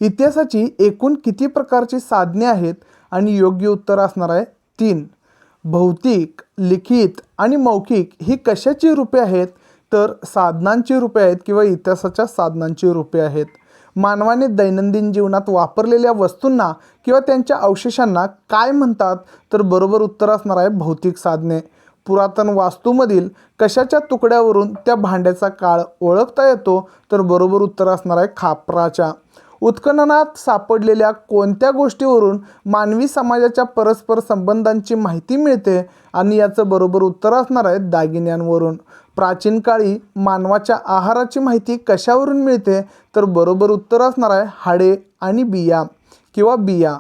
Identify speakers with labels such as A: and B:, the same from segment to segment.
A: इतिहासाची एकूण किती प्रकारची साधने आहेत आणि योग्य उत्तर असणार आहे 3. भौतिक, लिखित आणि मौखिक ही कशाची रूपे आहेत? तर साधनांची रूपे आहेत किंवा इतिहासाच्या साधनांची रूपे आहेत. मानवाने दैनंदिन जीवनात वापरलेल्या वस्तूंना किंवा त्यांच्या अवशेषांना काय म्हणतात? तर बरोबर उत्तर असणार आहे भौतिक साधने. पुरातन वास्तूमधील कशाच्या तुकड्यावरून त्या भांड्याचा काळ ओळखता येतो? तर बरोबर उत्तर असणार आहे खापराच्या. उत्खननात सापडलेल्या कोणत्या गोष्टीवरून मानवी समाजाच्या परस्पर संबंधांची माहिती मिळते? आणि याचं बरोबर उत्तर असणार आहे दागिन्यांवरून. प्राचीन काळी मानवाच्या आहाराची माहिती कशावरून मिळते? तर बरोबर उत्तर असणार आहे हाडे आणि बिया किंवा बिया.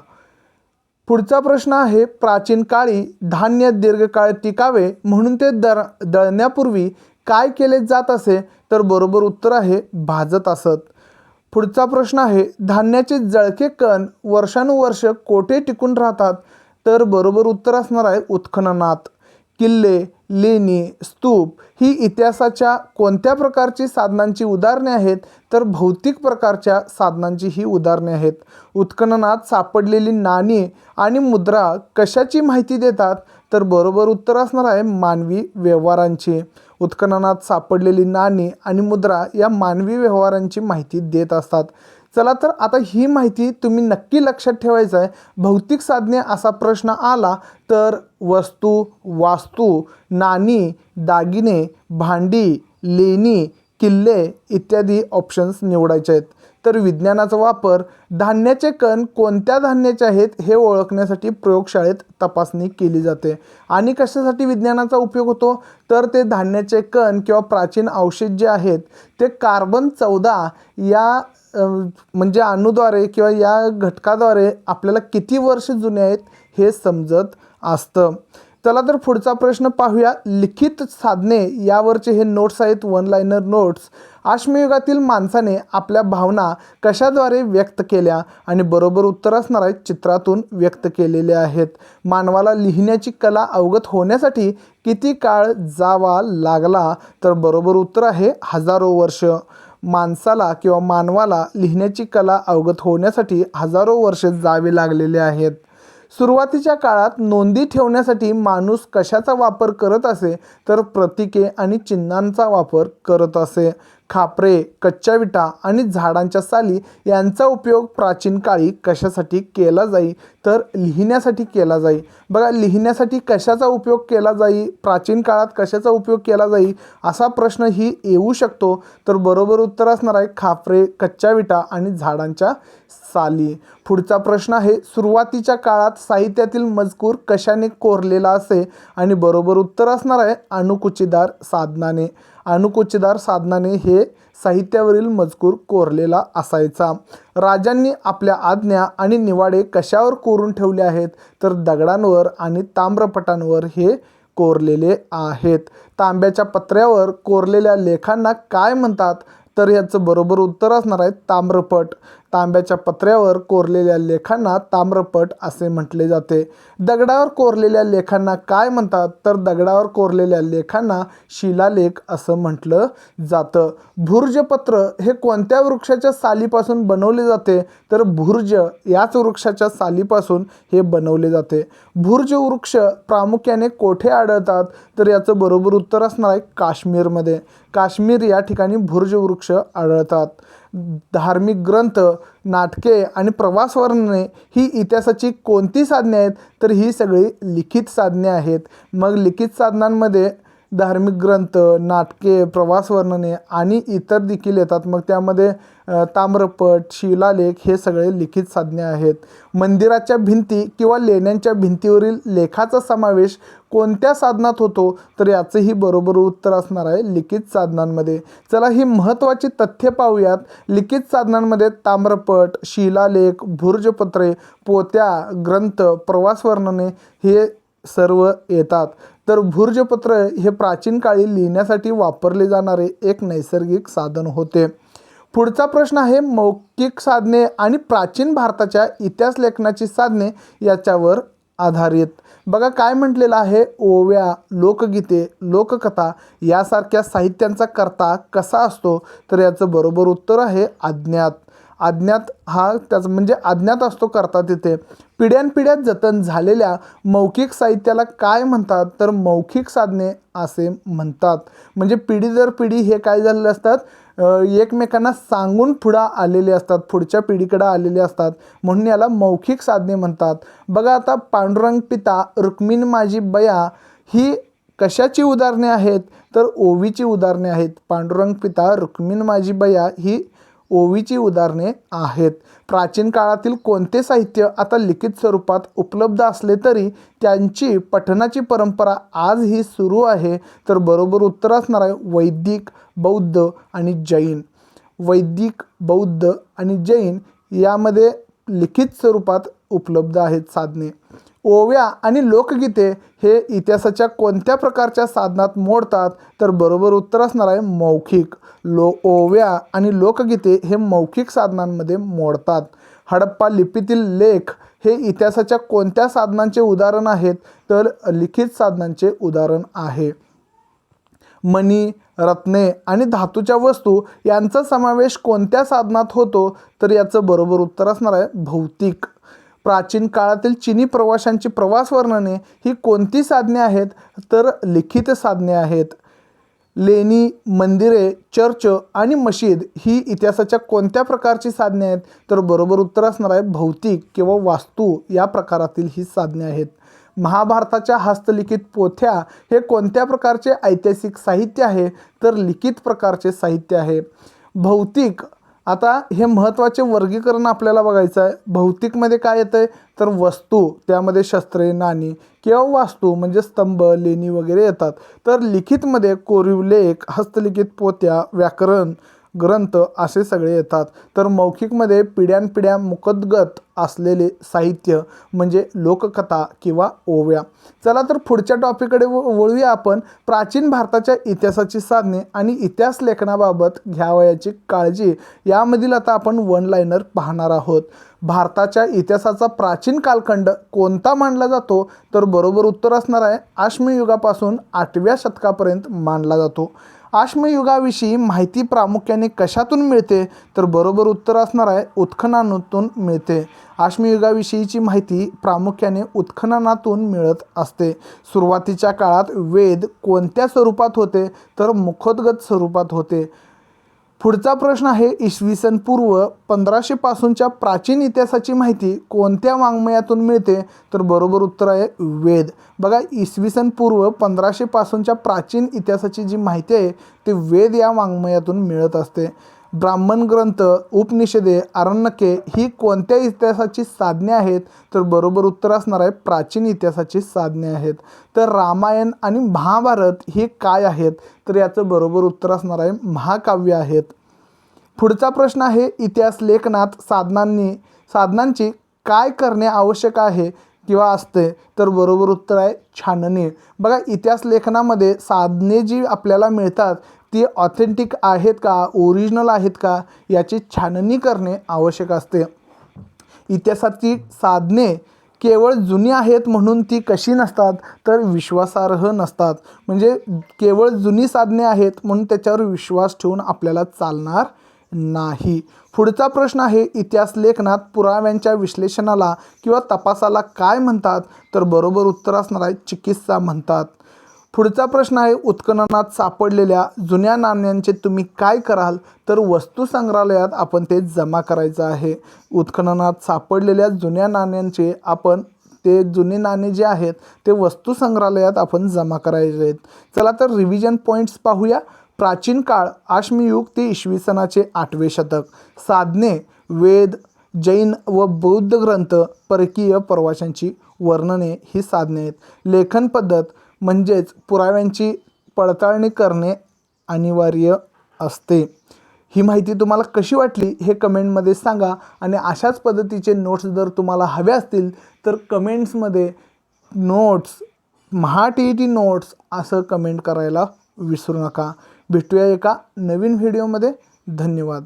A: पुढचा प्रश्न आहे, प्राचीन काळी धान्य दीर्घकाळ टिकावे म्हणून ते दळण्यापूर्वी काय केले जात असे? तर बरोबर उत्तर आहे भाजत असत. पुढचा प्रश्न आहे, धान्याचे जळके कण वर्षानुवर्ष कोठे टिकून राहतात? तर बरोबर उत्तर असणार आहे उत्खननात. किल्ले, लेणी, स्तूप ही इतिहासाच्या कोणत्या प्रकारची साधनांची उदाहरणे आहेत? तर भौतिक प्रकारच्या साधनांची ही उदाहरणे आहेत. उत्खननात सापडलेली नाणी आणि मुद्रा कशाची माहिती देतात? तर बरोबर उत्तर असणार आहे मानवी व्यवहारांची. उत्खननात सापडलेली नाणी आणि मुद्रा या मानवी व्यवहारांची माहिती देत असतात. चला तर आता ही माहिती तुम्ही नक्की लक्षात ठेवायचं आहे. भौतिक साधने असा प्रश्न आला तर वस्तू, वास्तू, नाणी, दागिने, भांडी, लेणी, किल्ले इत्यादी ऑप्शन्स निवडायचे आहेत. तर विज्ञानाचा वापर धान्याचे कण कोणत्या धान्याचे आहेत हे ओळखण्यासाठी प्रयोगशाळेत तपासणी केली जाते. आणि कशासाठी विज्ञानाचा उपयोग होतो? तर ते धान्याचे कण किंवा प्राचीन अवशेष जे आहेत ते कार्बन 14 या म्हणजे अणूद्वारे किंवा या घटकाद्वारे आपल्याला किती वर्ष जुने आहेत हे समजत असतं. चला तर पुढचा प्रश्न पाहूया. लिखित साधने यावरचे हे नोट्स आहेत, वन लाइनर नोट्स. अश्मयुगातील माणसाने आपल्या भावना कशाद्वारे व्यक्त केल्या? आणि बरोबर उत्तर असणार आहे चित्रातून व्यक्त केलेले आहेत. मानवाला लिहिण्याची कला अवगत होण्यासाठी किती काळ जावा लागला? तर बरोबर उत्तर आहे हजारो वर्ष. माणसाला किंवा मानवाला लिहिण्याची कला अवगत होण्यासाठी हजारो वर्ष जावे लागलेले आहेत. सुरुवातीच्या काळात नोंदी ठेवण्यासाठी माणूस कशाचा वापर करत असे? तर प्रतीके आणि चिन्हांचा वापर करत असे. खापरे, कच्च्या विटा आणि झाडांच्या साली यांचा उपयोग प्राचीन काळी कशासाठी केला जाई? तर लिहिण्यासाठी केला जाई. बघा, लिहिण्यासाठी कशाचा उपयोग केला जाई? प्राचीन काळात कशाचा उपयोग केला जाई असा प्रश्न ही येऊ शकतो. तर बरोबर उत्तर असणार आहे खापरे, कच्च्या विटा आणि झाडांच्या साली. पुढचा प्रश्न आहे, सुरुवातीच्या काळात साहित्यातील मजकूर कशाने कोरलेला असे? आणि बरोबर उत्तर असणार आहे अणुकुचीदार साधनाने. अणुकुचीदार साधनाने हे साहित्यावरील मजकूर कोरलेला असायचा. राजांनी आपल्या आज्ञा आणि निवाडे कशावर कोरून ठेवले आहेत? तर दगडांवर आणि ताम्रपटांवर हे कोरलेले आहेत. तांब्याच्या पत्र्यावर कोरलेल्या लेखांना काय म्हणतात? तर याचं बरोबर उत्तर असणार आहे ताम्रपट. तांब्याच्या पत्र्यावर कोरलेल्या लेखांना ताम्रपट असे म्हटले जाते. दगडावर कोरलेल्या लेखांना काय म्हणतात? तर दगडावर कोरलेल्या लेखांना शिलालेख असं म्हटलं जातं. भुर्जपत्र हे कोणत्या वृक्षाच्या सालीपासून बनवले जाते? तर भुर्ज याच वृक्षाच्या सालीपासून हे बनवले जाते. भुर्ज वृक्ष प्रामुख्याने कोठे आढळतात? तर याचं बरोबर उत्तर असणार आहे काश्मीरमध्ये. काश्मीर या ठिकाणी भुर्ज वृक्ष आढळतात. धार्मिक ग्रंथ, नाटके आणि प्रवास वर्णने ही इतिहासाची कोणती साधने आहेत? तर ही सगळी लिखित साधने आहेत. मग लिखित साधनांमध्ये धार्मिक ग्रंथ, नाटके, प्रवास वर्णने आणि इतर देखील येतात. मग त्यामध्ये ताम्रपट, शिलालेख हे सगळे लिखित साधने आहेत. मंदिराच्या भिंती किंवा लेण्यांच्या भिंतीवरील लेखाचा समावेश कोणत्या साधनात होतो? तर याचंही बरोबर उत्तर असणार आहे लिखित साधनांमध्ये. चला ही महत्त्वाची तथ्य पाहूयात. लिखित साधनांमध्ये ताम्रपट, शिलालेख, भुर्जपत्रे, पोत्या, ग्रंथ, प्रवास वर्णने हे सर्व येतात. तर भुर्जपत्र हे प्राचीन काळी लिहिण्यासाठी वापरले जाणारे एक नैसर्गिक साधन होते. पुढचा प्रश्न आहे, मौखिक साधने आणि प्राचीन भारताच्या इतिहास लेखनाची साधने याच्यावर आधारित. बघा काय म्हटलेलं आहे, ओव्या, लोकगीते, लोककथा यासारख्या साहित्यांचा कर्ता कसा असतो? तर याचं बरोबर उत्तर आहे अज्ञात. अज्ञात हा त्याचं म्हणजे अज्ञात असतो करता तिथे. पिढ्यानपिढ्या जतन झालेल्या मौखिक साहित्याला काय म्हणतात तर मौखिक साधने असे म्हणतात. म्हणजे पिढी दर पिढी हे काय झालेले असतात, एकमेकांना सांगून पुढं आलेले असतात, पुढच्या पिढीकडे आलेले असतात, म्हणून याला मौखिक साधने म्हणतात. बघा आता पांडुरंग पिता रुक्मिणी माझी बया ही कशाची उदाहरणे आहेत तर ओवीची उदाहरणे आहेत. पांडुरंग पिता रुक्मिणी माझी बया ही ओवीची उदाहरणे आहेत. प्राचीन काळातील कोणते साहित्य आता लिखित स्वरूपात उपलब्ध असले तरी त्यांची पठणाची परंपरा आजही सुरू आहे तर बरोबर उत्तर असणार आहे वैदिक, बौद्ध आणि जैन. वैदिक, बौद्ध आणि जैन यामध्ये लिखित स्वरूपात उपलब्ध आहेत साधने. ओव्या आणि लोकगीते हे इतिहासाच्या कोणत्या प्रकारच्या साधनात मोडतात तर बरोबर उत्तर असणार आहे मौखिक. ओव्या आणि लोकगीते हे मौखिक साधनांमध्ये मोडतात. हडप्पा लिपीतील लेख हे इतिहासाच्या कोणत्या साधनांचे उदाहरण आहेत तर लिखित साधनांचे उदाहरण आहे. मणी, रत्ने आणि धातूच्या वस्तू यांचा समावेश कोणत्या साधनात होतो तर याचं बरोबर उत्तर असणार आहे भौतिक. प्राचीन काळातील चिनी प्रवाशांची प्रवास वर्णने ही कोणती साधने आहेत तर लिखित साधने आहेत. लेणी, मंदिरे, चर्च आणि मशीद ही इतिहासाच्या कोणत्या प्रकारची साधने आहेत तर बरोबर उत्तर असणार आहे भौतिक किंवा वास्तू या प्रकारातील ही साधने आहेत. महाभारताच्या हस्तलिखित पोथ्या हे कोणत्या प्रकारचे ऐतिहासिक साहित्य आहे तर लिखित प्रकारचे साहित्य आहे. भौतिक, आता हे महत्त्वाचे वर्गीकरण आपल्याला बघायचं आहे. भौतिकमध्ये काय येतं आहे तर वस्तू, त्यामध्ये शस्त्रे, नाणी किंवा वास्तू म्हणजे स्तंभ, लेणी वगैरे येतात. तर लिखितमध्ये कोरीव लेख, हस्तलिखित पोथ्या, व्याकरण ग्रंथ असे सगळे येतात. तर मौखिकमध्ये पिढ्यानपिढ्या मुखोद्गत असलेले साहित्य म्हणजे लोककथा किंवा ओव्या. चला तर पुढच्या टॉपिककडे वळूया आपण. प्राचीन भारताच्या इतिहासाची साधने आणि इतिहास लेखनाबाबत घ्यावयाची काळजी यामधील आता आपण वन लाईनर पाहणार आहोत. भारताच्या इतिहासाचा प्राचीन कालखंड कोणता मानला जातो तर बरोबर उत्तर असणार आहे अश्मयुगापासून 8व्या शतकापर्यंत मानला जातो. अश्मयुगाविषयी माहिती प्रामुख्याने कशातून मिळते तर बरोबर उत्तर असणार आहे उत्खननातून मिळते. अश्मयुगाविषयीची माहिती प्रामुख्याने उत्खननातून मिळत असते. सुरुवातीच्या काळात वेद कोणत्या स्वरूपात होते तर मुखोद्गत स्वरूपात होते. पुढचा प्रश्न आहे इसवी सन पूर्व 1500 पासूनच्या प्राचीन इतिहासाची माहिती कोणत्या वाङ्मयातून मिळते तर बरोबर उत्तर आहे वेद. बघा, इसवी सन पूर्व 1500 पासूनच्या प्राचीन इतिहासाची जी माहिती आहे ते वेद या वाङ्मयातून मिळत असते. ब्राह्मण ग्रंथ, उपनिषदे, आरण्यके ही कोणत्या इतिहासाची साधने आहेत तर बरोबर उत्तर असणार आहे प्राचीन इतिहासाची साधने आहेत. तर रामायण आणि महाभारत ही काय आहेत तर याचं बरोबर उत्तर असणार आहे महाकाव्य आहेत. पुढचा प्रश्न आहे इतिहास लेखनात साधनांची काय करणे आवश्यक आहे किंवा असते तर बरोबर उत्तर आहे छाननी. बघा, इतिहास लेखनामध्ये साधने जी आपल्याला मिळतात ती ऑथेंटिक आहेत का, ओरिजिनल आहेत का याची छाननी करणे आवश्यक असते. इतिहासाची साधने केवळ जुनी आहेत म्हणून ती कशी नसतात तर विश्वासार्ह नसतात. म्हणजे केवळ जुनी साधने आहेत म्हणून त्याच्यावर विश्वास ठेवून आपल्याला चालणार नाही. पुढचा प्रश्न आहे इतिहास लेखनात पुराव्यांच्या विश्लेषणाला किंवा तपासाला काय म्हणतात तर बरोबर उत्तर असणार आहे चिकित्सा म्हणतात. पुढचा प्रश्न आहे उत्खननात सापडलेल्या जुन्या नाण्यांचे तुम्ही काय कराल तर वस्तू संग्रहालयात आपण ते जमा करायचं आहे. उत्खननात सापडलेल्या जुन्या नाण्यांचे आपण ते जुने नाणे जे आहेत ते वस्तू संग्रहालयात आपण जमा करायचे आहेत. चला तर रिव्हिजन पॉईंट्स पाहूया. प्राचीन काळ अश्मयुग ते इसवी सनाचे 8वे शतक. साधने वेद, जैन व बौद्ध ग्रंथ, परकीय प्रवाशांची वर्णने ही साधने आहेत. लेखन पद्धत म्हणजेच पुराव्यांची पडताळणी करणे अनिवार्य असते. ही माहिती तुम्हाला कशी वाटली हे कमेंटमध्ये सांगा आणि अशाच पद्धतीचे नोट्स जर तुम्हाला हवे असतील तर कमेंट्समध्ये नोट्स TET नोट्स असं कमेंट करायला विसरू नका. भेटूया एका नवीन व्हिडिओमध्ये. धन्यवाद.